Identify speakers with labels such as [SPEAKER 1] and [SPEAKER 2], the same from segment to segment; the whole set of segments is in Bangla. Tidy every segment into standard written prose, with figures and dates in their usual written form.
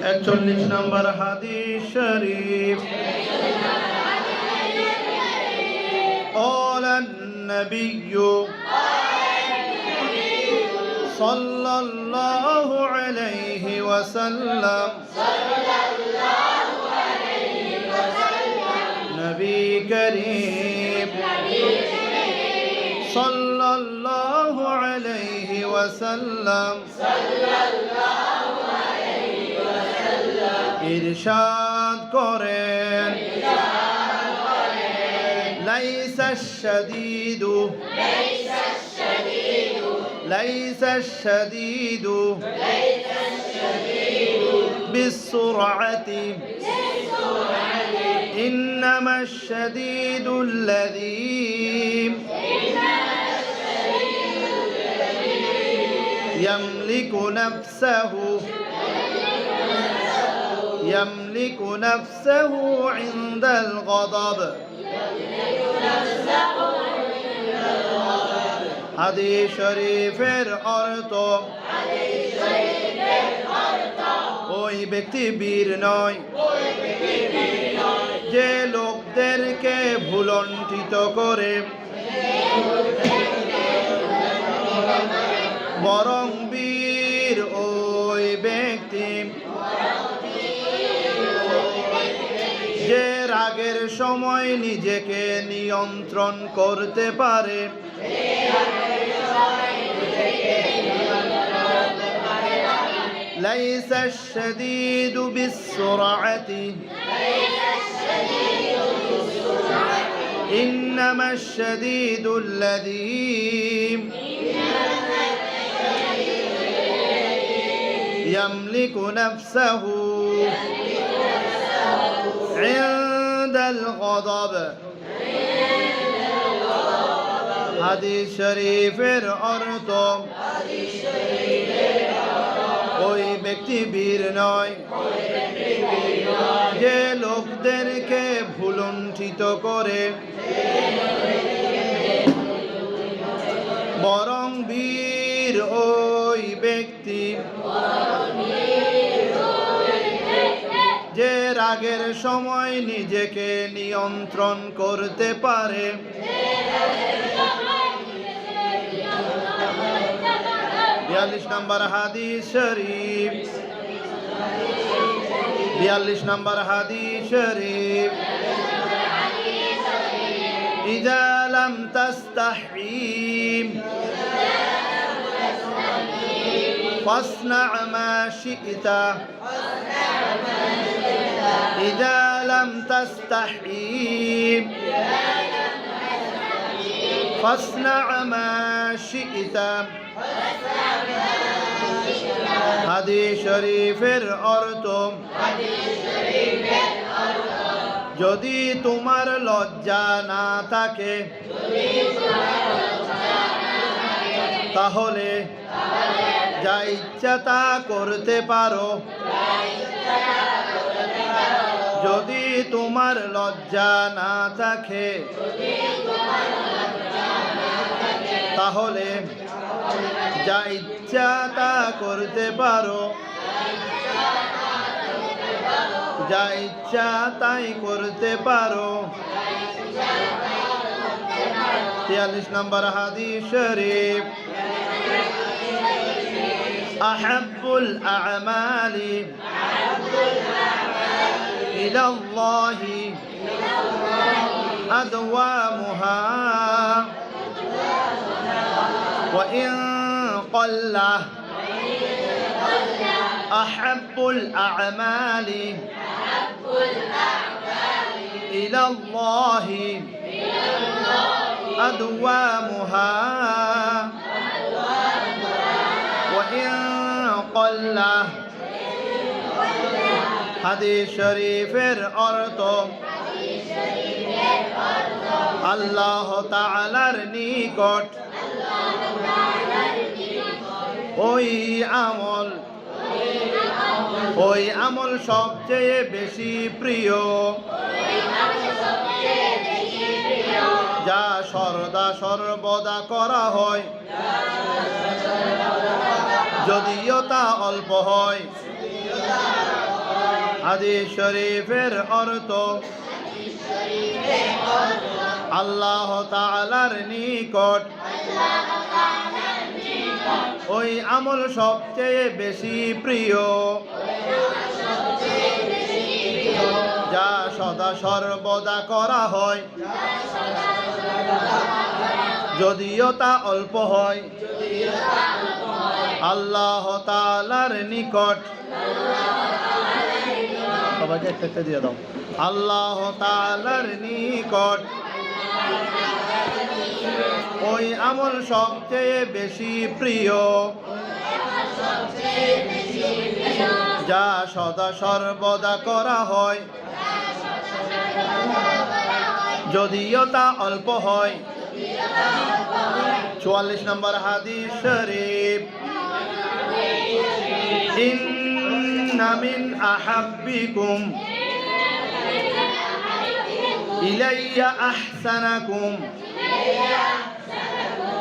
[SPEAKER 1] 41 নম্বর হাদিস শরীফ قال النبي صلى الله عليه وسلم نبي كريم صلى الله عليه وسلم إرشاد করেন ليس الشديد بالسرعة إنما الشديد الذي يملك نفسه عند الغضب হাদিস শরীফের অর্থ ওই ব্যক্তি বীর নয় যে লোকদেরকে ভুলণ্ঠিত করে, বরং বীর ওই ব্যক্তি যে রাগের সময় নিজেকে নিয়ন্ত্রণ করতে পারে। ليس الشديد بالسرعة إنما الشديد الذي يملك نفسه عند الغضب হাদিস শরীফের অর্থ ওই ব্যক্তি বীর নয় যে লোকদেরকে ভুলণ্ঠিত করে, বরং বীর ওই ব্যক্তি যে রাগের সময় নিজেকে নিয়ন্ত্রণ করতে পারে। 42 নম্বর হাদিস শরীফ 42 নম্বর হাদিস শরীফ إذا لم تستحي فاصنع ما شئت إذا لم تستحي فاصنع ما شئت হাদিস শরীফের অর্থ যদি তোমার লজ্জা না থাকে তাহলে যা ইচ্ছা তা করতে পারো। যদি তোমার লজ্জা না থাকে তাহলে যা ইচ্ছা তা করতে পারো, যা ইচ্ছা তাই করতে পারো। 43 নম্বর হাদিস শরীফ আহাব্বুল আ'মালি ইলা আল্লাহি আদওয়ামুহা وإن قل أحب الأعمال إلى الله أدوامها وإن قل হাদিস শরীফের অর্থ আল্লাহ তাআলার নিকট ওই আমল সবচেয়ে বেশি প্রিয় যা সর্বদা করা হয়, যদিও তা অল্প হয়। হাদিস শরীফের অর্থ আল্লাহ তাআলার নিকট ওই আমল সবচেয়ে বেশি প্রিয় যা সদা সর্বদা করা হয়, যদিও তা অল্প হয়। আল্লাহ তাআলার নিকট, সবাইকে একটা দিয়ে দাও। আল্লাহ তাআলার নিকট ওই আমল সবচেয়ে বেশি প্রিয় যা সদা সর্বদা করা হয়, যদিও তা অল্প হয়। 44 নম্বর হাদিস শরীফ, ইন্না মিন আহাব্বিকুম ইলাইয়া আহসানাকুম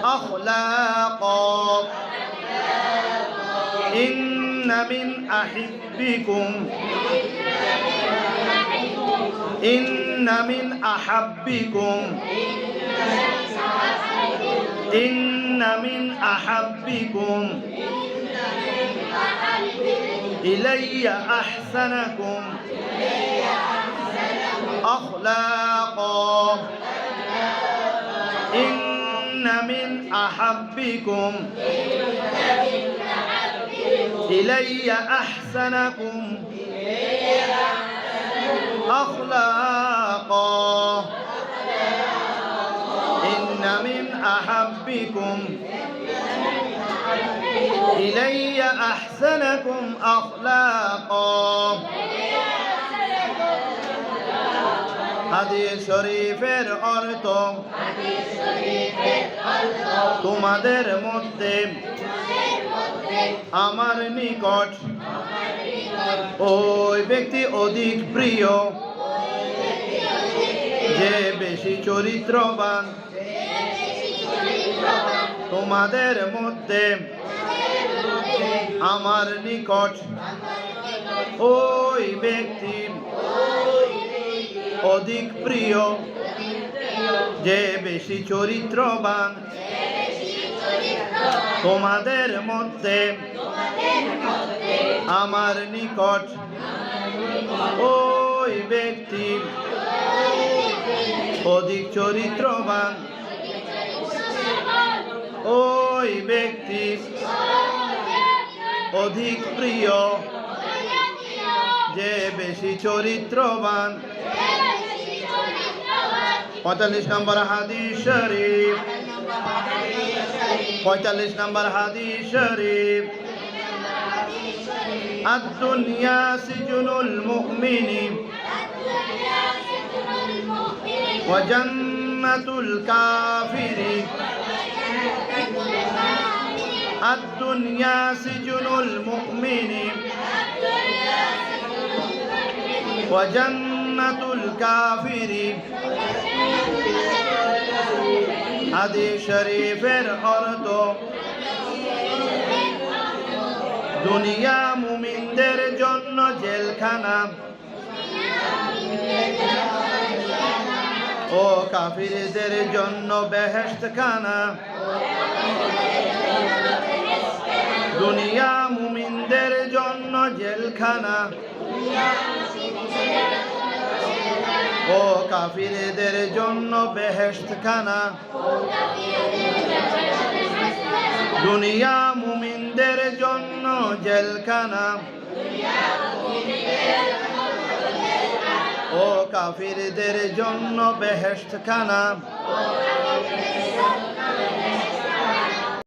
[SPEAKER 1] আখলাকা ইন্না মিন আহিব্বিকুম ইন্না মিন আহাব্বিকুম ইন্না মিন আহাব্বিকুম ইলাইয়া আহসানাকুম আখলাকা ইন্না মিন আহাব্বিকুম ইলাইয়া আহসানাকুম আখলাকা ইন্না মিন আহাব্বিকুম ইলাইয়া আহসানাকুম আখলাকা। হাদিস শরীফের অর্থ তোমাদের মধ্যে আমার নিকট ওই ব্যক্তি অধিক প্রিয় যে বেশি চরিত্রবান। তোমাদের মধ্যে আমার নিকট ওই ব্যক্তি অধিক প্রিয় যে বেশি চরিত্রবান। তোমাদের মধ্যে আমার নিকট ওই ব্যক্তি অধিক চরিত্রবান, ওই ব্যক্তি অধিক প্রিয় যে বেশি চরিত্রবান। 45 নম্বর হাদিস শরীফ, 45 নম্বর হাদিস শরীফ, আদ-দুনিয়া সিজনুল মুমিনি ওয়া জান্নাতুল কাফিরি। আদ-দুনিয়া সিজনুল মুমিনি ওয়া জান্নাতুল কাফিরি। হাদিস শরীফের অর্থ দুনিয়া মুমিনদের জন্য জেলখানা ও কাফিরদের জন্য বেহেশতখানা। দুনিয়া মুমিনদের জন্য জেলখানা ও কাফিরদের জন্য বেহেশতখানা। দুনিয়া মুমিনদের জন্য জেলখানা ও কাফিরদের জন্য বেহেশতখানা।